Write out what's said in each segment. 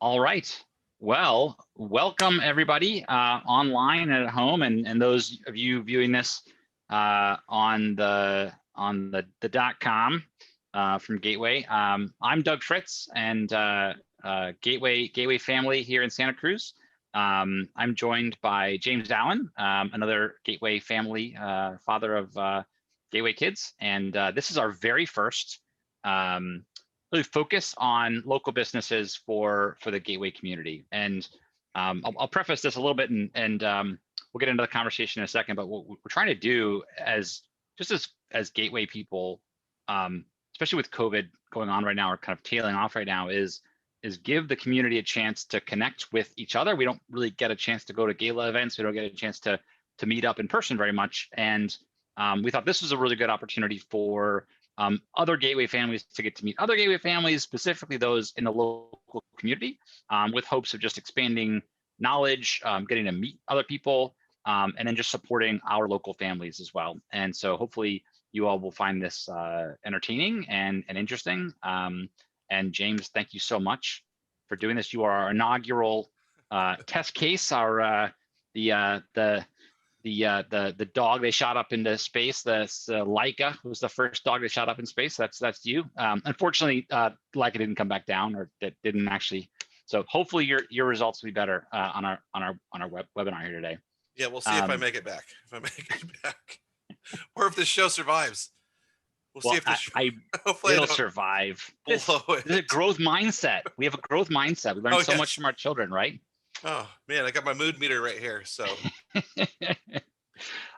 All right. Well, welcome everybody online and at home, and those of you viewing this on the .com from Gateway. I'm Doug Fritz, and Gateway family here in Santa Cruz. I'm joined by James Allen, another Gateway family, father of Gateway kids, and this is our very first really focus on local businesses for the Gateway community. And I'll preface this a little bit, and we'll get into the conversation in a second. But what we're trying to do as Gateway people, especially with COVID going on right now, or kind of tailing off right now, is give the community a chance to connect with each other. We don't really get a chance to go to gala events. We don't get a chance to meet up in person very much. And we thought this was a really good opportunity for other Gateway families to get to meet other Gateway families, specifically those in the local community, with hopes of just expanding knowledge, getting to meet other people, and then just supporting our local families as well. And so hopefully you all will find this entertaining and interesting. And James, thank you so much for doing this. You are our inaugural test case, our the dog they shot up into space. The Laika was the first dog they shot up in space. That's you. Unfortunately, Laika didn't come back down, or that didn't actually. So hopefully your results will be better on our webinar here today. Yeah, we'll see if I make it back. Or if this show survives. We'll see if this show, it'll survive. This is a growth mindset. We have a growth mindset. We learn so much from our children, right? Oh man, I got my mood meter right here. So,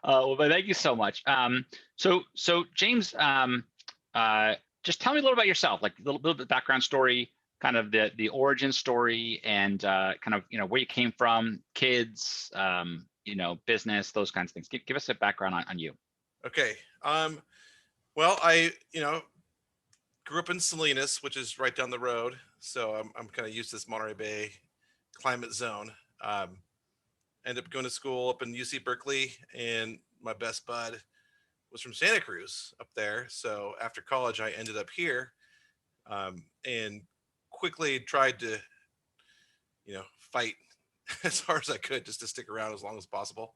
well, but thank you so much. So James, just tell me a little about yourself, like a little bit of background story, kind of the origin story, and kind of where you came from, kids, business, those kinds of things. Give us a background on you. Okay. Well, I grew up in Salinas, which is right down the road, so I'm kind of used to this Monterey Bay climate zone. Ended up going to school up in UC Berkeley, and my best bud was from Santa Cruz up there. So after college, I ended up here, and quickly tried to, fight as hard as I could just to stick around as long as possible.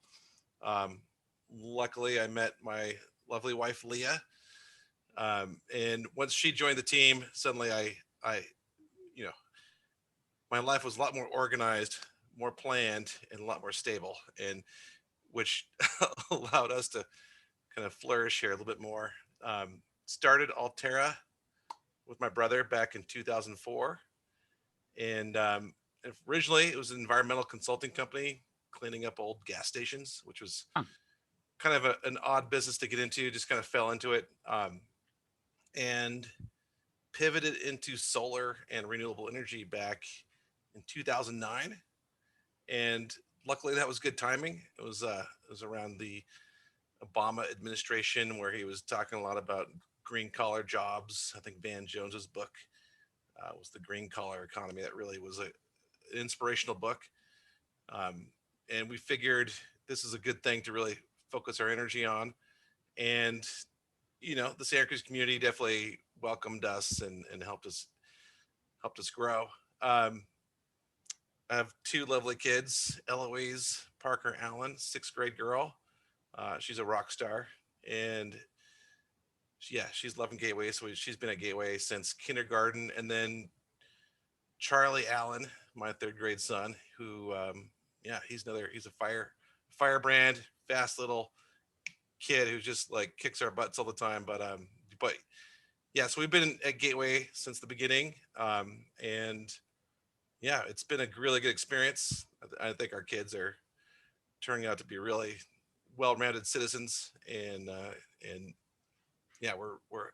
Luckily, I met my lovely wife, Leah. And once she joined the team, suddenly my life was a lot more organized, more planned, and a lot more stable, and which allowed us to kind of flourish here a little bit more. Started Allterra with my brother back in 2004. And originally it was an environmental consulting company cleaning up old gas stations, which was kind of an odd business to get into, just kind of fell into it. And pivoted into solar and renewable energy back in 2009. And luckily that was good timing. It was around the Obama administration, where he was talking a lot about green collar jobs. I think Van Jones's book was The Green Collar Economy. That really was an inspirational book. And we figured this is a good thing to really focus our energy on. And the Santa Cruz community definitely welcomed us and helped us grow. I have two lovely kids, Eloise Parker Allen, 6th grade girl. She's a rock star, and she's loving Gateway. So she's been at Gateway since kindergarten. And then Charlie Allen, my 3rd grade son, who he's a firebrand, fast little kid who just like kicks our butts all the time. But so we've been at Gateway since the beginning, and it's been a really good experience. I think our kids are turning out to be really well-rounded citizens, and we're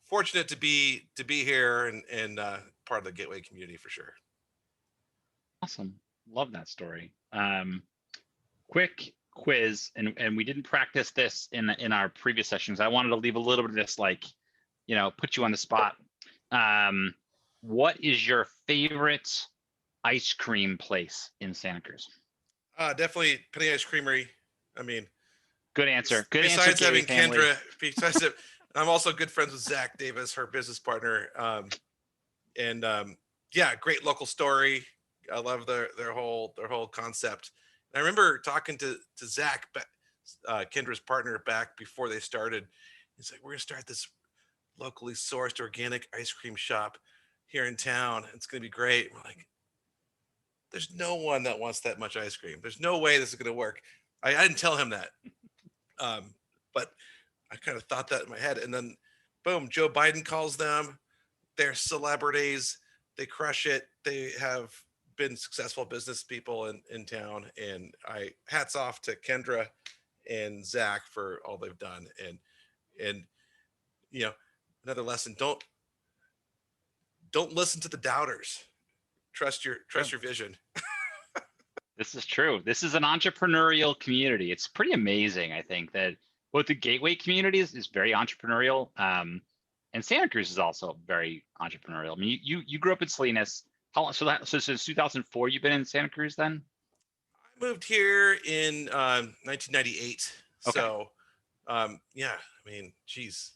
fortunate to be here and part of the Gateway community for sure. Awesome, love that story. Quick quiz, and we didn't practice this in our previous sessions. I wanted to leave a little bit of this, put you on the spot. What is your favorite ice cream place in Santa Cruz? Definitely Penny Ice Creamery. I mean, good answer. Besides having Kendra, I'm also good friends with Zach Davis, her business partner. yeah, great local story. I love their whole concept. And I remember talking to Zach, Kendra's partner, back before they started. He's like, "We're gonna start this locally sourced organic ice cream shop here in town. It's gonna be great." We're like, "There's no one that wants that much ice cream. There's no way this is gonna work." I didn't tell him that, but I kind of thought that in my head. And then, boom, Joe Biden calls them. They're celebrities. They crush it. They have been successful business people in town. And I hats off to Kendra and Zach for all they've done. And you know, another lesson: don't listen to the doubters. Trust your vision. This is true. This is an entrepreneurial community. It's pretty amazing, I think, that both the Gateway community is very entrepreneurial, and Santa Cruz is also very entrepreneurial. I mean, you grew up in Salinas. How long? So since 2004, you've been in Santa Cruz then? I moved here in 1998. Okay, So yeah, I mean, geez,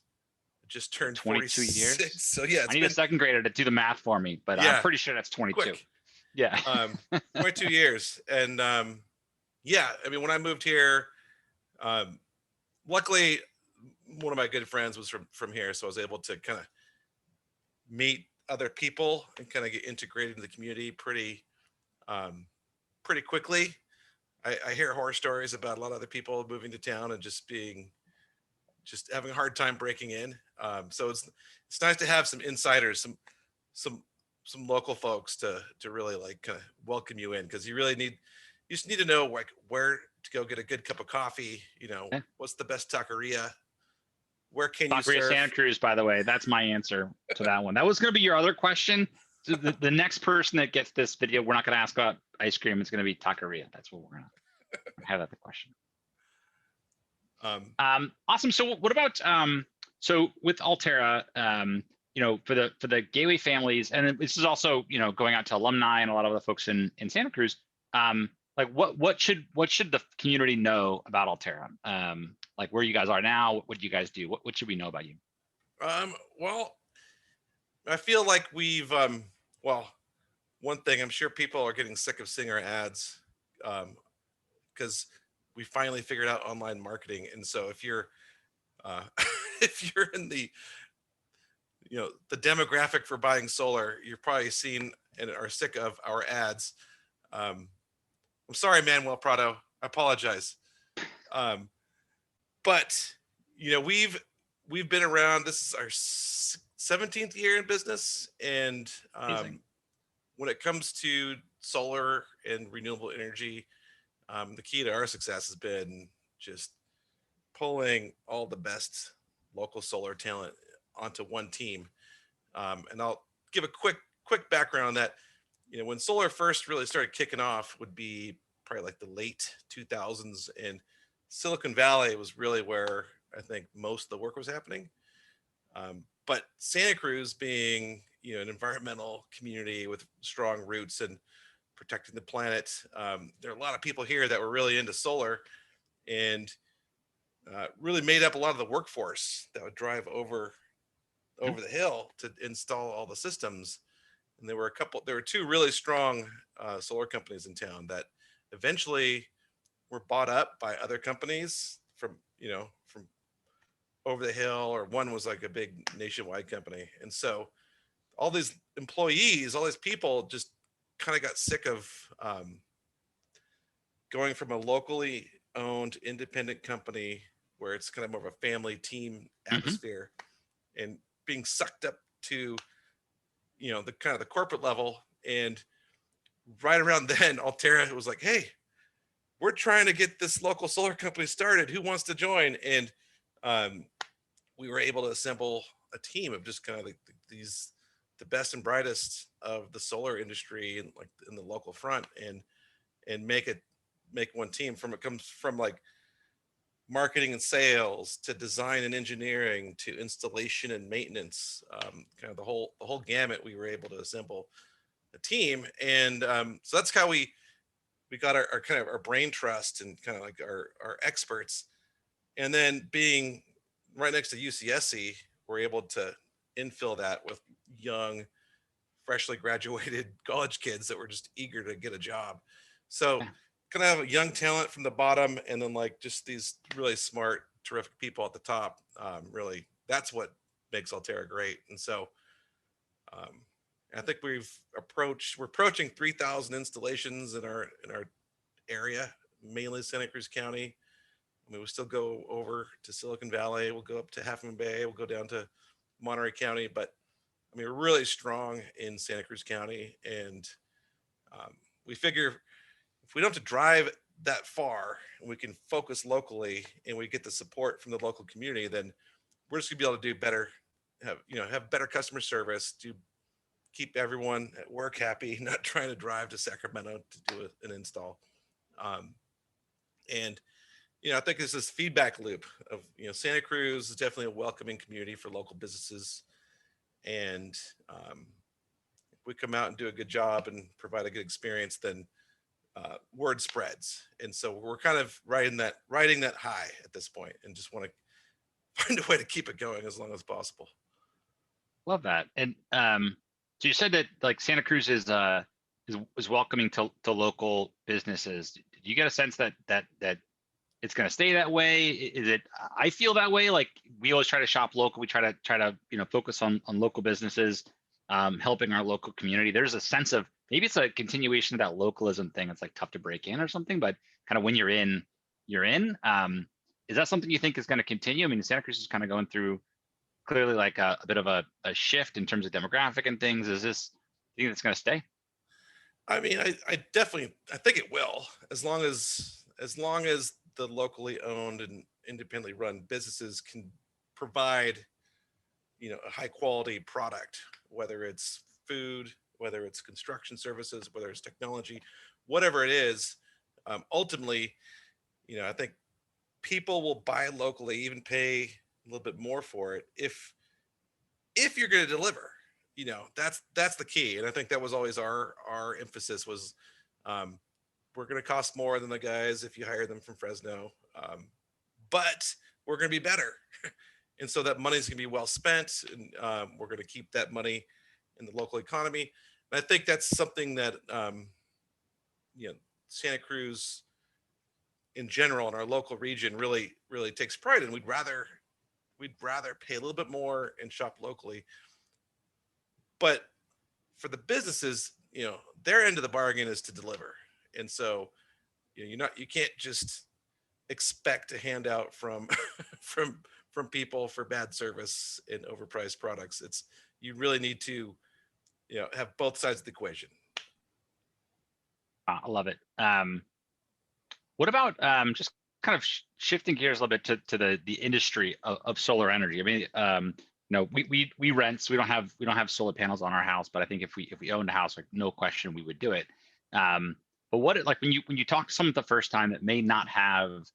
I just so turned 22 46. years. So yeah, I it's need a been second grader to do the math for me, but I'm yeah, pretty sure that's 22. quick. Yeah. 22 years. And yeah, I mean, when I moved here, um, luckily one of my good friends was from here, so I was able to kind of meet other people and kind of get integrated into the community um, pretty quickly. I hear horror stories about a lot of other people moving to town and just having a hard time breaking in. So it's nice to have some insiders, some some local folks to really like kind of welcome you in, because you just need to know like where to go get a good cup of coffee. Yeah. What's the best taqueria? Where can you Taqueria Santa surf? Cruz, by the way, that's my answer to that one. That was going to be your other question. So the next person that gets this video, we're not going to ask about ice cream. It's going to be taqueria. That's what we're going to have that the question. Um, Awesome. So what about so with Allterra, for the Gateway families, and this is also going out to alumni and a lot of the folks in Santa Cruz. Like what should the community know about Allterra? Like where you guys are now, what do you guys do? What should we know about you? well, I feel like we've well, one thing, I'm sure people are getting sick of seeing our ads, because we finally figured out online marketing. And so if you're if you're in the demographic for buying solar, you've probably seen and are sick of our ads. Um, I'm sorry, Manuel Prado. I apologize. Um, but we've been around. This is our 17th year in business, and Amazing. when it comes to solar and renewable energy, the key to our success has been just pulling all the best local solar talent onto one team. And I'll give a quick background on that. When solar first really started kicking off would be probably like the late 2000s, and Silicon Valley was really where I think most of the work was happening. But Santa Cruz, being an environmental community with strong roots and protecting the planet, there are a lot of people here that were really into solar, and really made up a lot of the workforce that would drive over the hill to install all the systems. And there were two really strong solar companies in town that eventually were bought up by other companies from over the hill, or one was like a big nationwide company. And so all these employees, all these people just kind of got sick of going from a locally owned independent company where it's kind of more of a family team Hmm. atmosphere, and being sucked up to the kind of the corporate level. And right around then, Altera was like, "Hey, we're trying to get this local solar company started. Who wants to join?" And um, we were able to assemble a team of just kind of like these the best and brightest of the solar industry and like in the local front, and make one team. It comes from like marketing and sales to design and engineering to installation and maintenance, kind of the whole gamut. We were able to assemble a team. And so that's how we got our kind of our brain trust and kind of like our experts. And then being right next to UCSC, we're able to infill that with young, freshly graduated college kids that were just eager to get a job. So Yeah. kind of have a young talent from the bottom, and then like just these really smart, terrific people at the top. Really, that's what makes Allterra great. And so um, I think we're approaching 3,000 installations in our area, mainly Santa Cruz County. I mean, we'll still go over to Silicon Valley. We'll go up to Half Moon Bay. We'll go down to Monterey County. But I mean, we're really strong in Santa Cruz County. And we figure if we don't have to drive that far and we can focus locally and we get the support from the local community, then we're just gonna be able to do better, have better customer service, to keep everyone at work happy, not trying to drive to Sacramento to do an install. Um, and I think it's this feedback loop of, Santa Cruz is definitely a welcoming community for local businesses. And if we come out and do a good job and provide a good experience, then word spreads. And so we're kind of riding that high at this point, and just want to find a way to keep it going as long as possible. Love that. And so you said that like Santa Cruz is welcoming to local businesses. Do you get a sense that it's going to stay that way? Is it? I feel that way. Like we always try to shop local. We try to focus on local businesses, helping our local community. There's a sense of maybe it's a continuation of that localism thing. It's like tough to break in or something, but kind of when you're in, you're in. Is that something you think is going to continue? I mean, Santa Cruz is kind of going through clearly like a bit of a shift in terms of demographic and things. Is this, do you think it's going to stay? I mean, I definitely, I think it will, as long as the locally owned and independently run businesses can provide, a high quality product, whether it's food, whether it's construction services, whether it's technology, whatever it is. Ultimately, I think people will buy locally, even pay a little bit more for it if you're going to deliver. That's the key. And I think that was always our emphasis was, we're going to cost more than the guys if you hire them from Fresno, but we're going to be better. And so that money's going to be well spent, and we're going to keep that money in the local economy. And I think that's something that Santa Cruz in general and our local region really takes pride in. We'd rather pay a little bit more and shop locally. But for the businesses, their end of the bargain is to deliver. And so, you can't just expect a handout from from people for bad service and overpriced products. You really need to, have both sides of the equation. I love it. What about just kind of shifting gears a little bit to the industry of solar energy? I mean, we rent, so we don't have solar panels on our house, but I think if we owned a house, like no question we would do it. But like when you talk to someone the first time that may not have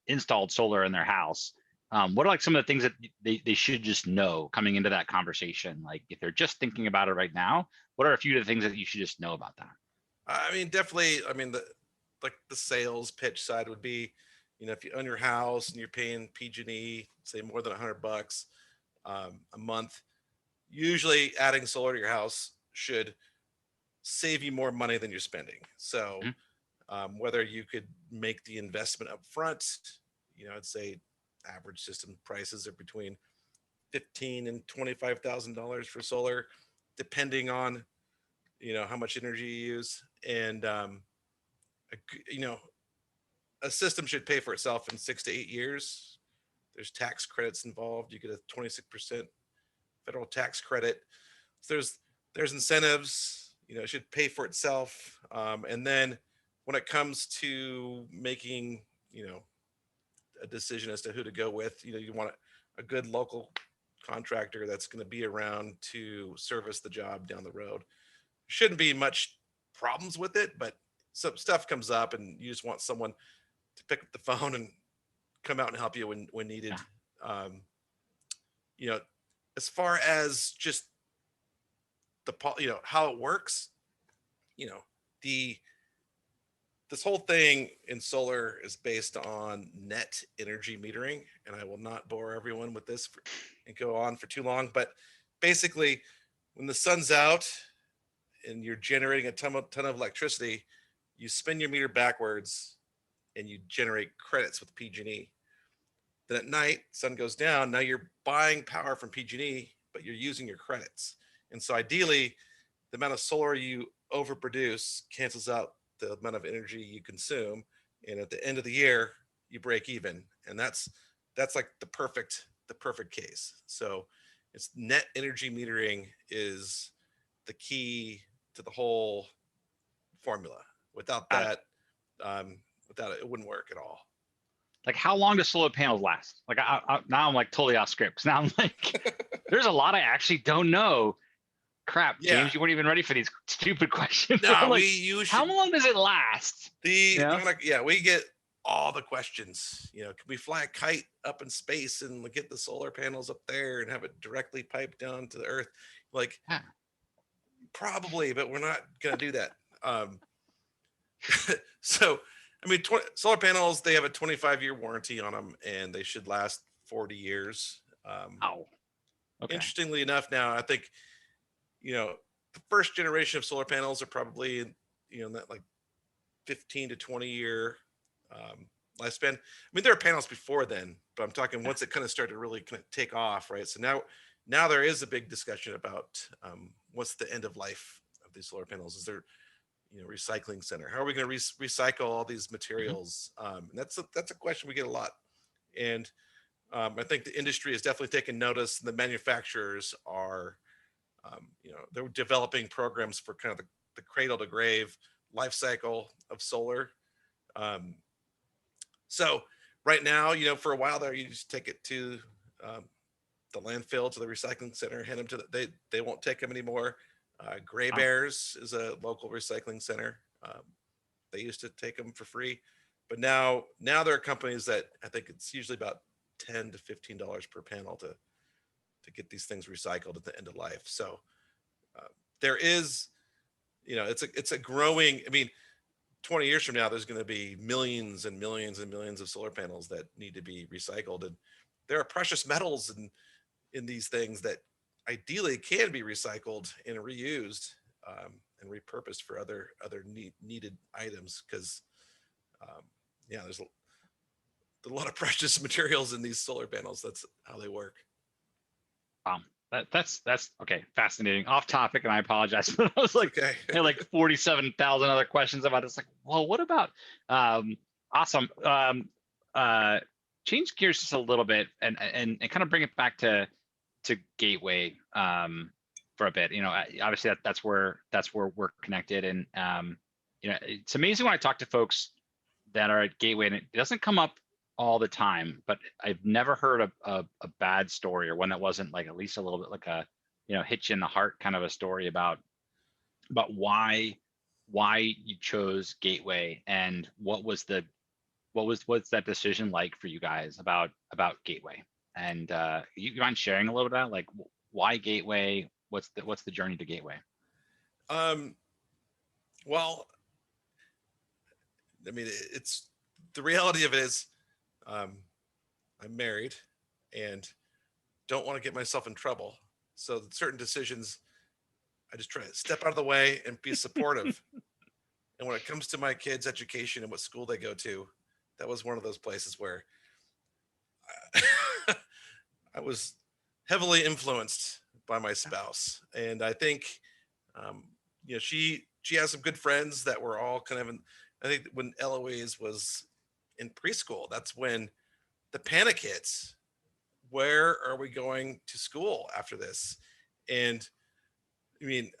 installed solar in their house, what are like some of the things that they should just know coming into that conversation? Like if they're just thinking about it right now, what are a few of the things that you should just know about that? I mean, definitely. I mean, the sales pitch side would be, if you own your house and you're paying PG&E, say more than $100 a month, usually adding solar to your house should save you more money than you're spending. So Mhm. whether you could make the investment up front, I'd say average system prices are between $15,000 and $25,000 for solar, depending on how much energy you use. And a a system should pay for itself in 6 to 8 years. There's tax credits involved. You get a 26% federal tax credit. So there's incentives. It should pay for itself. And then when it comes to making a decision as to who to go with, you want a good local contractor that's going to be around to service the job down the road. Shouldn't be much problems with it, but some stuff comes up and you just want someone to pick up the phone and come out and help you when needed. Yeah. Um, you know, as far as just how it works, you know, the this whole thing in solar is based on net energy metering, and I will not bore everyone with this and go on for too long. But basically, when the sun's out and you're generating a ton of electricity, you spin your meter backwards and you generate credits with PG&E. Then at night, sun goes down. Now you're buying power from PG&E, but you're using your credits. And so ideally, the amount of solar you overproduce cancels out the amount of energy you consume. And at the end of the year, you break even. And that's like the perfect case. So it's net energy metering is the key to the whole formula. Without Got it. that, without it, it wouldn't work at all. Like, how long do solar panels last? Like, now I'm like totally off script. Now I'm like, there's a lot I actually don't know. Crap, Yeah. James, you weren't even ready for these stupid questions. No, Like, we usually how long does it last? we get all the questions. Can we fly a kite up in space and get the solar panels up there and have it directly piped down to the earth? Like, Yeah. probably, but we're not gonna do that. So, I mean, solar panels, they have a 25-year warranty on them, and they should last 40 years. Oh, okay. Interestingly enough, now I think the first generation of solar panels are probably in that like 15 to 20-year lifespan. I mean, there are panels before then, but I'm talking once it kind of started to really kind of take off, right? So now there is a big discussion about what's the end of life of these solar panels. Is there recycling center? How are we going to recycle all these materials? And that's a question we get a lot. And I think the industry has definitely taken notice. And the manufacturers are, they're developing programs for kind of the cradle to grave life cycle of solar. So right now, for a while there, you just take it to the landfill, to the recycling center, hand them to they won't take them anymore. Gray Bears is a local recycling center. They used to take them for free, but now there are companies that I think it's usually about $10 to $15 per panel to get these things recycled at the end of life. So there is, it's a growing. I mean, 20 years from now, there's going to be millions and millions and millions of solar panels that need to be recycled, and there are precious metals in these things that ideally can be recycled and reused and repurposed for other needed items, because there's a lot of precious materials in these solar panels. That's how they work. That's okay. Fascinating. Off topic, and I apologize. But I was like, Okay. I had like 47,000 other questions about this. Like, well, what about? Awesome. Change gears just a little bit, and kind of bring it back to Gateway for a bit. Obviously that's where we're connected, and it's amazing when I talk to folks that are at Gateway, and it doesn't come up all the time, but I've never heard a bad story, or one that wasn't like at least a little bit like a hit you in the heart kind of a story about why you chose Gateway, and what's that decision like for you guys about Gateway, and you mind sharing a little bit about like why Gateway, what's the journey to Gateway? Well, I mean, it's the reality of it is I'm married and don't want to get myself in trouble. So certain decisions, I just try to step out of the way and be supportive. And when it comes to my kids' education and what school they go to, that was one of those places where I was heavily influenced by my spouse. And I think, she has some good friends that were all kind of I think when Eloise was in preschool, that's when the panic hits. Where are we going to school after this? And I mean,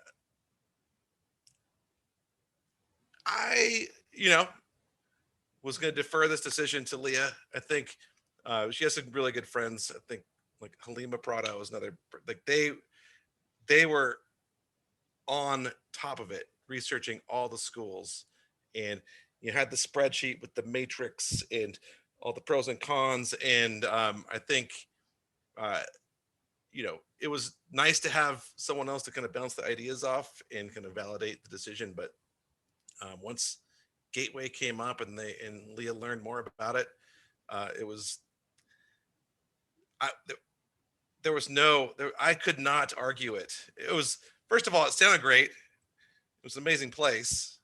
I, was going to defer this decision to Leah. I think she has some really good friends. I think like Halima Prado is another, like they were on top of it, researching all the schools, and you had the spreadsheet with the matrix and all the pros and cons. And I think, it was nice to have someone else to kind of bounce the ideas off and kind of validate the decision. But once Gateway came up and Leah learned more about it, it was there was I could not argue it. It was, first of all, it sounded great. It was an amazing place.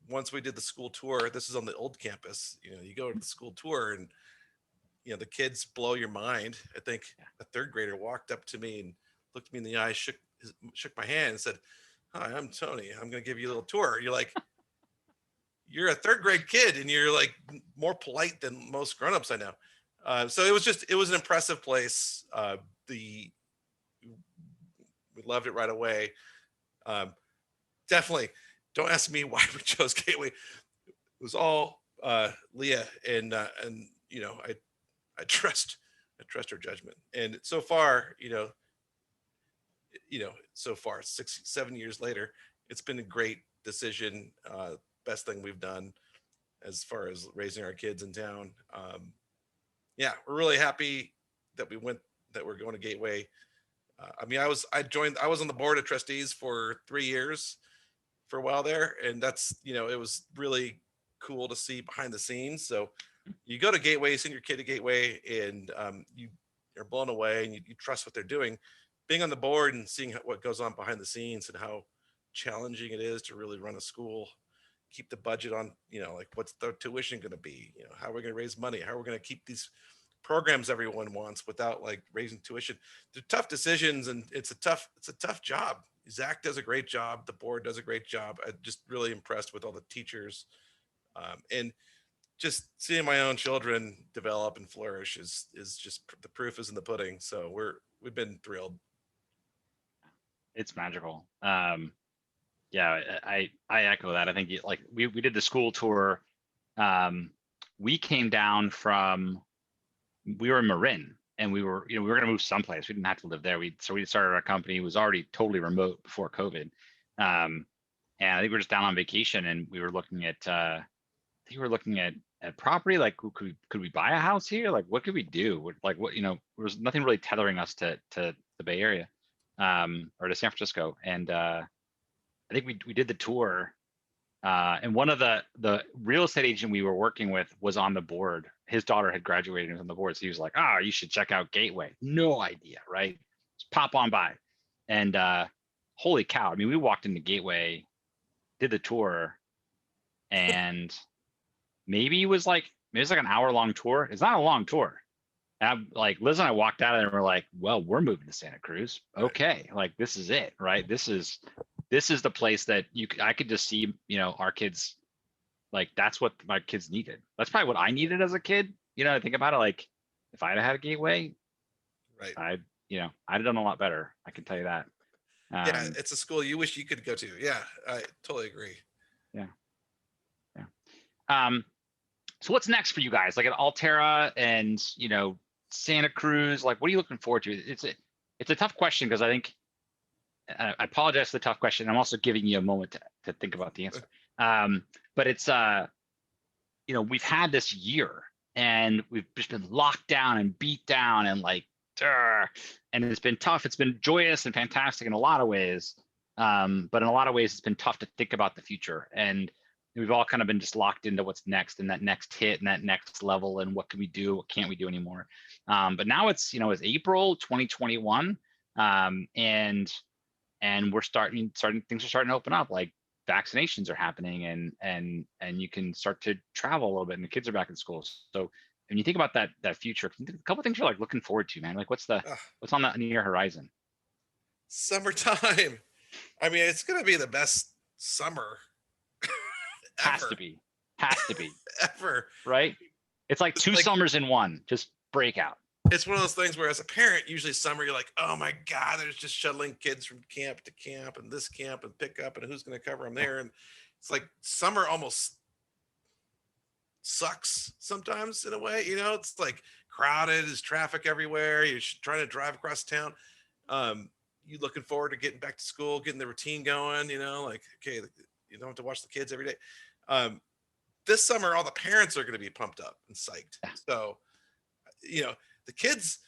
Once we did the school tour, this is on the old campus. You go to the school tour, and the kids blow your mind. I think a third grader walked up to me and looked me in the eye, shook my hand, and said, "Hi, I'm Tony. I'm going to give you a little tour." You're like, you're a third grade kid, and you're like more polite than most grown-ups I know. So it was an impressive place. We loved it right away. Definitely, don't ask me why we chose Gateway. It was all Leah, and I trust her judgment. And so far, so far 6-7 years later, it's been a great decision. Best thing we've done as far as raising our kids in town. Yeah, we're really happy that we're going to Gateway. I was on the board of trustees for 3 years for a while there, and that's, it was really cool to see behind the scenes. So you go to Gateway, send your kid to Gateway, and you're blown away, and you trust what they're doing. Being on the board and seeing what goes on behind the scenes and how challenging it is to really run a school, keep the budget on, like what's the tuition going to be, how are we going to raise money, how are we going to keep these programs everyone wants without like raising tuition. They're tough decisions, and it's a tough job. Zach does a great job. The board does a great job. I'm just really impressed with all the teachers, and just seeing my own children develop and flourish is just, the proof is in the pudding. So we've been thrilled. It's magical. Yeah, I echo that. I think like we did the school tour. We came down from, we were in Marin, and we were going to move someplace. We didn't have to live there. So we started our company. It was already totally remote before COVID. And I think we were just down on vacation, and we were looking at, at property. Like, could we buy a house here? Like, what could we do? Like, what, there was nothing really tethering us to the Bay Area, or to San Francisco. And I think we did the tour, and one of the real estate agent we were working with was on the board. His daughter had graduated and was on the board, so he was like, "Oh, you should check out Gateway." No idea, right? Just pop on by, and holy cow! I mean, we walked into Gateway, did the tour, and maybe it was like an hour-long tour. It's not a long tour. And like Liz and I walked out and we're like, "Well, we're moving to Santa Cruz. Okay, like this is it, right? This is the place that I could just see, our kids, like that's what my kids needed. That's probably what I needed as a kid. I think about it, like if I'd had a Gateway, right, I'd have done a lot better. I can tell you that. Yeah, it's a school you wish you could go to. Yeah, I totally agree. Yeah. So what's next for you guys? Like at Allterra and Santa Cruz, like what are you looking forward to? It's a tough question, because I think, I apologize for the tough question. I'm also giving you a moment to think about the answer. But it's, we've had this year, and we've just been locked down and beat down, and like, and it's been tough. It's been joyous and fantastic in a lot of ways. But in a lot of ways, it's been tough to think about the future. And we've all kind of been just locked into what's next, and that next hit, and that next level, and what can we do, what can't we do anymore. But now it's, it's April 2021, and we're starting things are starting to open up, like vaccinations are happening, and you can start to travel a little bit, and the kids are back in school. So when you think about that future, a couple of things you're like looking forward to, man. Like what's on the near horizon? Summertime. I mean, it's gonna be the best summer ever. Has to be Ever. Right? It's like two summers in one, just break out. It's one of those things where, as a parent, usually summer, you're like, "Oh my God, there's just shuttling kids from camp to camp, and this camp and pick up, and who's going to cover them there?" And it's like summer almost sucks sometimes in a way. It's like crowded, there's traffic everywhere. You're trying to drive across town. You looking forward to getting back to school, getting the routine going. Like, okay, you don't have to watch the kids every day. This summer, all the parents are going to be pumped up and psyched. So, the kids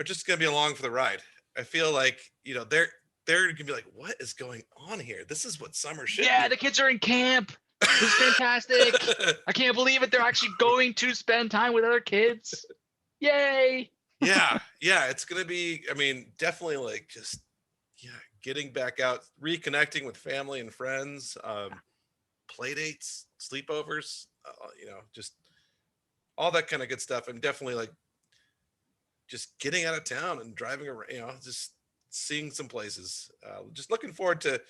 are just going to be along for the ride. I feel like, they're going to be like, "What is going on here? This is what summer should be." Yeah, the kids are in camp. This is fantastic. I can't believe it. They're actually going to spend time with other kids. Yay. Yeah, it's gonna be, I mean, definitely like just, yeah, getting back out, reconnecting with family and friends, play dates, sleepovers, just all that kind of good stuff. And definitely like just getting out of town and driving around, just seeing some places. Just looking forward to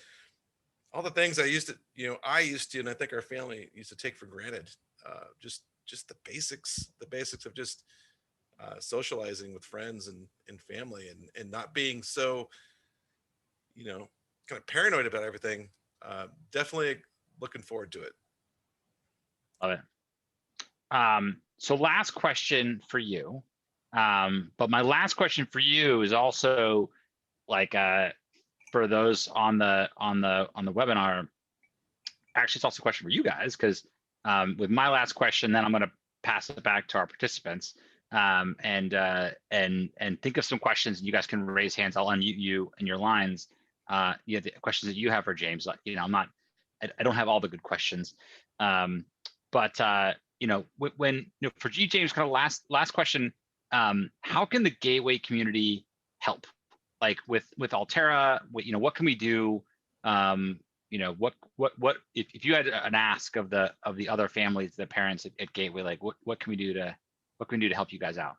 all the things I used to, and I think our family used to take for granted. Just the basics of just socializing with friends and family, and not being so, you know, kind of paranoid about everything. Definitely looking forward to it. Love it. So last question for you. But my last question for you is also like for those on the webinar. Actually, it's also a question for you guys, because with my last question, then I'm going to pass it back to our participants, and think of some questions, and you guys can raise hands. I'll unmute you in your lines. The questions that you have for James. I don't have all the good questions, but when for G James, kind of last question. How can the gateway community help? Like with Allterra, what can we do? What if you had an ask of the other families, the parents at Gateway, like what can we do to help you guys out?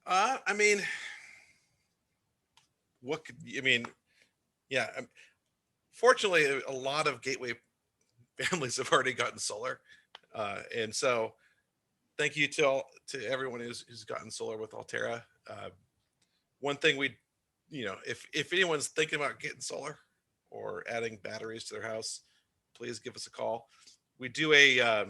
I mean, what could I mean? Yeah, fortunately, a lot of Gateway families have already gotten solar, and so thank you to everyone who's gotten solar with Allterra. One thing if anyone's thinking about getting solar or adding batteries to their house, please give us a call. We do a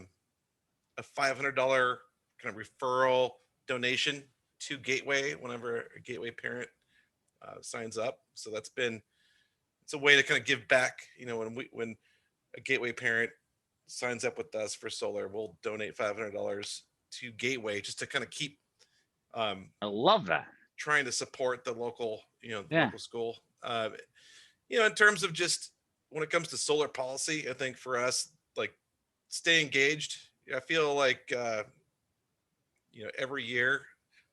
$500 kind of referral donation to Gateway whenever a Gateway parent signs up. So it's a way to kind of give back. When a Gateway parent signs up with us for solar, we'll donate $500 to Gateway just to kind of keep I love that. trying to support the local, Yeah. local school. In terms of just when it comes to solar policy, I think for us, like, stay engaged. I feel like every year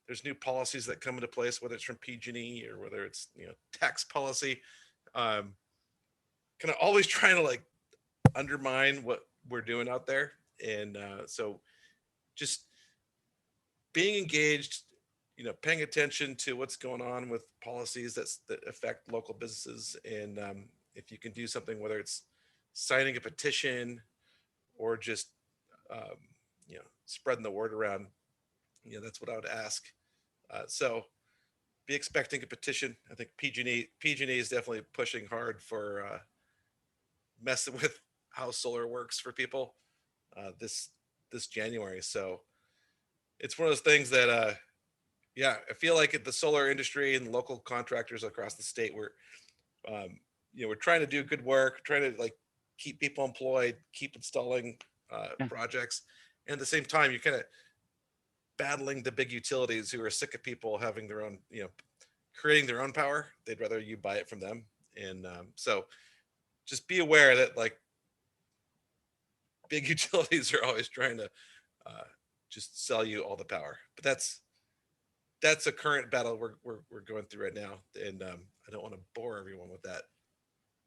there's new policies that come into place, whether it's from PG&E or whether it's tax policy. Kind of always trying to like undermine what we're doing out there, and so just being engaged, paying attention to what's going on with policies that affect local businesses. And if you can do something, whether it's signing a petition or just um, spreading the word around, that's what I would ask. So be expecting a petition. I think PG&E is definitely pushing hard for messing with how solar works for people this January. So it's one of those things that I feel like at the solar industry and local contractors across the state, we're trying to do good work, trying to like keep people employed, keep installing Yeah. projects, and at the same time, you're kind of battling the big utilities who are sick of people having their own, creating their own power. They'd rather you buy it from them, and so just be aware that like big utilities are always trying to just sell you all the power. But that's a current battle we're going through right now, and I don't want to bore everyone with that.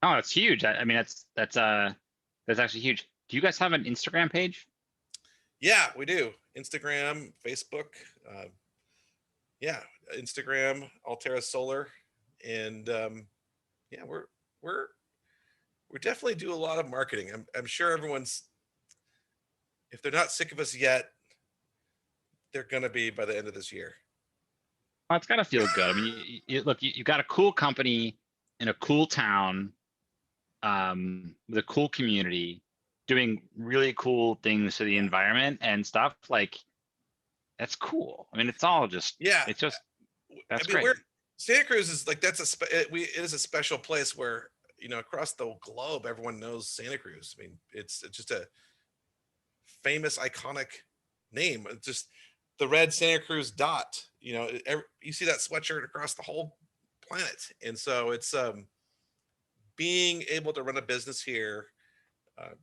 Oh, it's huge. I mean, that's actually huge. Do you guys have an Instagram page? Yeah, we do. Instagram, Facebook, yeah, Instagram, Allterra Solar, and yeah, we're we definitely do a lot of marketing. I'm sure everyone's, if they're not sick of us yet, they're gonna be by the end of this year. Oh, it's got to feel good. I mean, look, you got a cool company in a cool town, with a cool community, doing really cool things to the environment and stuff. Like, that's cool. I mean, Yeah, it's just, I that's mean, great. Santa Cruz is like it is a special place where across the globe everyone knows Santa Cruz. I mean, it's just a famous iconic name. It's just the red Santa Cruz dot. You see that sweatshirt across the whole planet, and so it's being able to run a business here,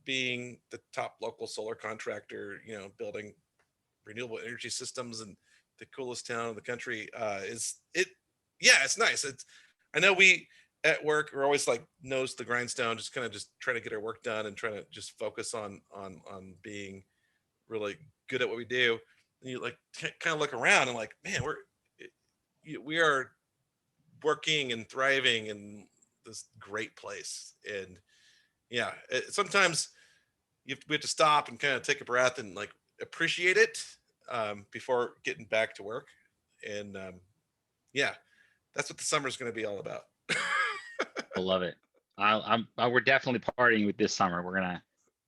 being the top local solar contractor, building renewable energy systems and the coolest town in the country. Is it? Yeah, it's nice. I know we at work are always like nose to the grindstone, just kind of just trying to get our work done and trying to just focus on being really good at what we do. And you like kind of look around and like, man, we are working and thriving in this great place. And yeah, sometimes we have to stop and kind of take a breath and like appreciate it before getting back to work. And yeah, that's what the summer is going to be all about. I love it. We're definitely partying with this summer. We're gonna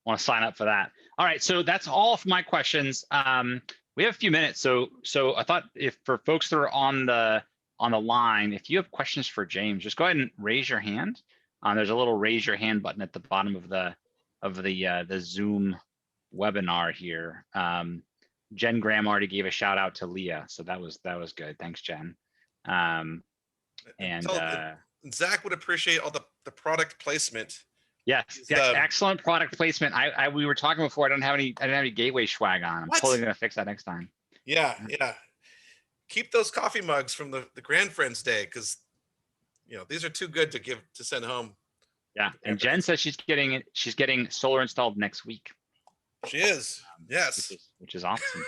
want to sign up for that. All right, so that's all of my questions. We have a few minutes, so I thought if for folks that are on the line, if you have questions for James, just go ahead and raise your hand. There's a little raise your hand button at the bottom of the Zoom webinar here. Jen Graham already gave a shout out to Leah, so that was good. Thanks, Jen. Zach would appreciate all the product placement. Yes, excellent product placement. We were talking before. I didn't have any Gateway swag on. I'm totally gonna fix that next time. Yeah. Keep those coffee mugs from the Grand Friends Day, because these are too good to send home. Yeah, and Jen says she's getting solar installed next week. She is. Yes. Which is awesome.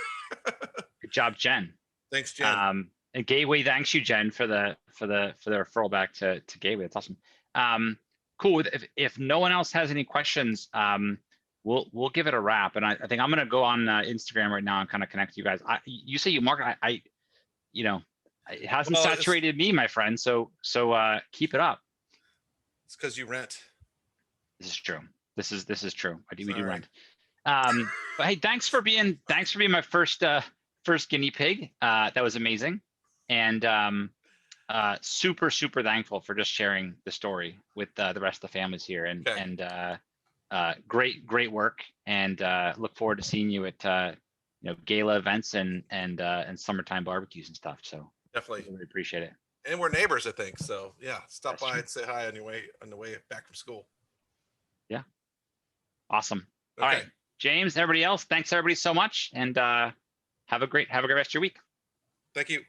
Good job, Jen. Thanks, Jen. And Gateway, thanks you, Jen, for the referral back to Gateway. That's awesome. Cool. If no one else has any questions, we'll give it a wrap. And I think I'm gonna go on Instagram right now and kind of connect you guys. You say you market. It hasn't saturated me, my friend. So keep it up. It's because you rent. This is true. This is true. We do rent. But hey, thanks for being my first guinea pig. That was amazing. And super thankful for just sharing the story with the rest of the families here. And great work. And look forward to seeing you at gala events and summertime barbecues and stuff. So definitely really appreciate it. And we're neighbors, I think. So yeah, stop by and say hi on the way back from school. Yeah. Awesome. Okay. All right, James, everybody else, thanks everybody so much, and have a great rest of your week. Thank you.